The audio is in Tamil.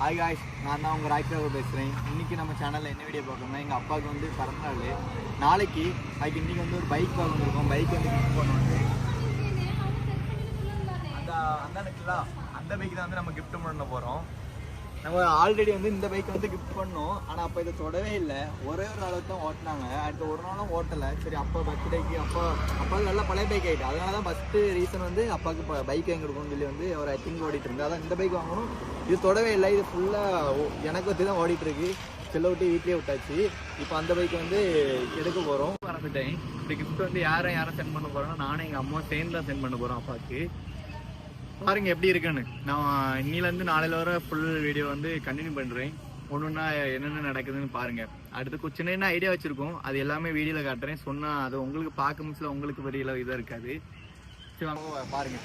ஹாய் காய்ஸ், நான் தான் உங்கள் ராய்க்காக பேசுகிறேன். இன்றைக்கி நம்ம சேனலில் என்ன வீடியோ பார்க்கணும்னா, எங்கள் அப்பாவுக்கு வந்து பிறந்தநாள் நாளைக்கு. அதுக்கு இன்றைக்கி வந்து ஒரு பைக் பார்க்க வந்திருக்கோம். பைக் வந்து கிஃப்ட் பண்ணுவாங்க. அந்த பைக் தான் வந்து நம்ம கிஃப்ட் பண்ண போகிறோம். நம்ம ஆல்ரெடி வந்து இந்த பைக் வந்து கிஃப்ட் பண்ணோம். ஆனால் அப்போ இதை தொடவே இல்லை. ஒரே ஒரு அளவுக்கு தான் ஓட்டினாங்க. அடுத்த ஒரு நாளும் ஓட்டலை. சரி, அப்பா பர்த்டேக்கு அப்பா நல்லா பழைய பைக் ஆகிட்டு. அதனால தான் ஃபஸ்ட்டு ரீசன் வந்து அப்பாவுக்கு பைக் வாங்கி கொடுக்கணும்னு சொல்லி வந்து ஒரு திங்க் ஓடிட்டு இருந்து. அதான் இந்த பைக் வாங்கணும். இது தொடவே இல்லை. இது ஃபுல்லாக எனக்கு வச்சு தான் ஓடிட்டுருக்கு. செல்ல விட்டு வீட்லேயே விட்டாச்சு. இப்போ அந்த பைக் வந்து எடுக்க போகிறோம். மறந்துட்டேன். இந்த கிஃப்ட் வந்து யாரை சென்ட் பண்ண போகிறோன்னா, நானும் எங்கள் அம்மா சேர்ந்து தான் சென்ட் பண்ண போகிறோம் அப்பாவுக்கு. பாருங்க எப்படி இருக்குன்னு. நான் இன்னிலேருந்து நாளையில வர ஃபுல் வீடியோ வந்து கண்டினியூ பண்ணுறேன். ஒன்றுன்னா என்னென்ன நடக்குதுன்னு பாருங்க. அடுத்து சின்ன ஐடியா வச்சுருக்கோம். அது எல்லாமே வீடியோவில் காட்டுறேன். சொன்னால் அது உங்களுக்கு பார்க்க முடியல, உங்களுக்கு பெரிய இதாக இருக்காது. சரி வாங்க பாருங்க.